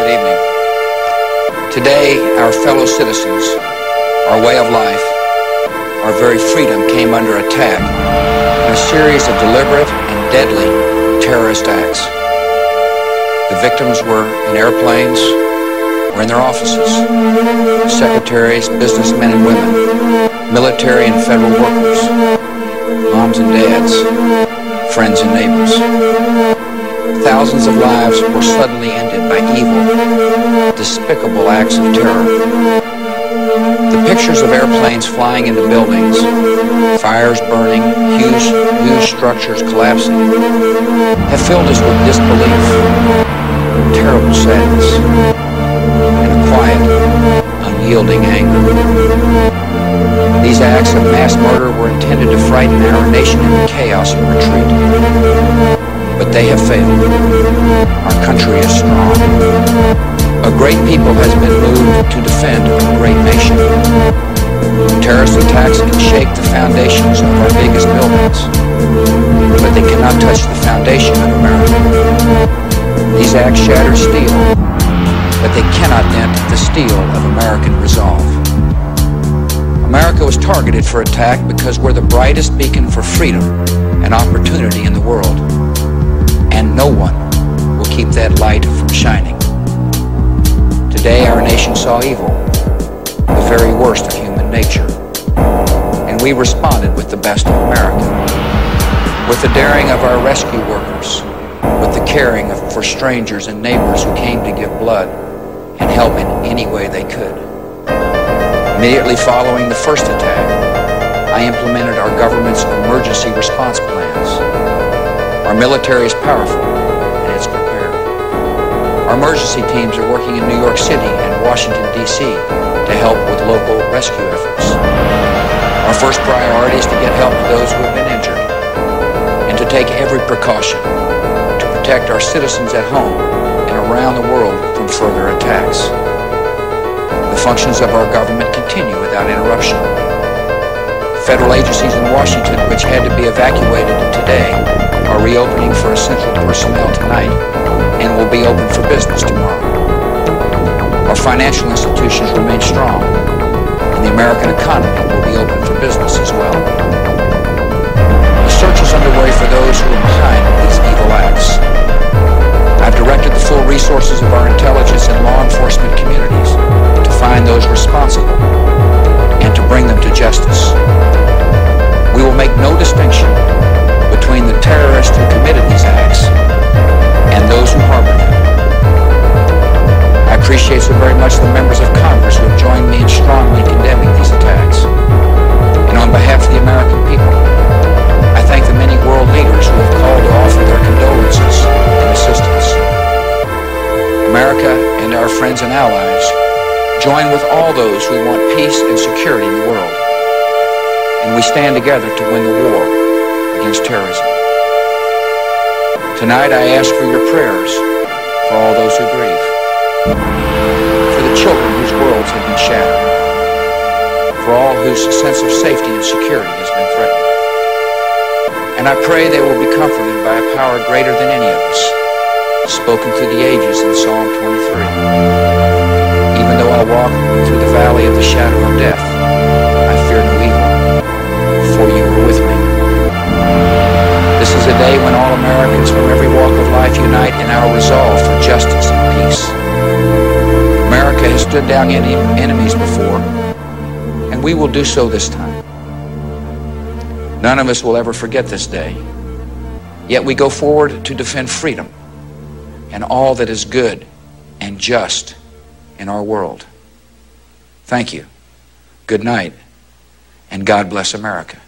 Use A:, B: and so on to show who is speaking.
A: Good evening. Today, our fellow citizens, our way of life, our very freedom came under attack in a series of deliberate and deadly terrorist acts. The victims were in airplanes or in their offices, secretaries, businessmen and women, military and federal workers, moms and dads, friends and neighbors. Thousands of lives were suddenly ended by evil, despicable acts of terror. The pictures of airplanes flying into buildings, fires burning, huge structures collapsing, have filled us with disbelief, terrible sadness, and a quiet, unyielding anger. These acts of mass murder were intended to frighten our nation into chaos and retreat. But they have failed. Our country is strong. A great people has been moved to defend a great nation. Terrorist attacks can shake the foundations of our biggest buildings, but they cannot touch the foundation of America. These acts shatter steel, but they cannot dent the steel of American resolve. America was targeted for attack because we're the brightest beacon for freedom and opportunity in the world. And no one will keep that light from shining. Today our nation saw evil, the very worst of human nature, and we responded with the best of America. With the daring of our rescue workers, with the caring for strangers and neighbors who came to give blood and help in any way they could. Immediately following the first attack, I implemented our government's emergency response plans. Our military is powerful, and it's prepared. Our emergency teams are working in New York City and Washington, D.C. to help with local rescue efforts. Our first priority is to get help to those who have been injured and to take every precaution to protect our citizens at home and around the world from further attacks. The functions of our government continue without interruption. Federal agencies in Washington, which had to be evacuated today, are reopening for essential personnel tonight and will be open for business tomorrow. Our financial institutions remain strong, and the American economy will be open for business as well. The search is underway for those who are behind these evil acts. I've directed the full resources of our intelligence and law enforcement communities to find those responsible and to bring them to justice. We will make no distinction between the terrorists who committed these acts and those who harbor them. I appreciate so very much the members of Congress who have joined me in strongly condemning these attacks. And on behalf of the American people, I thank the many world leaders who have called to offer their condolences and assistance. America and our friends and allies join with all those who want peace and security in the world. And we stand together to win the war against terrorism. Tonight I ask for your prayers for all those who grieve, for the children whose worlds have been shattered, for all whose sense of safety and security has been threatened. And I pray they will be comforted by a power greater than any of us, spoken through the ages in Psalm 23. Even though I walk through the valley of the shadow of death, I fear no evil, for you are with me. This is a day when all Americans from every walk of life unite in our resolve for justice and peace. America has stood down enemies before, and we will do so this time. None of us will ever forget this day, yet we go forward to defend freedom and all that is good and just in our world. Thank you. Good night, and God bless America.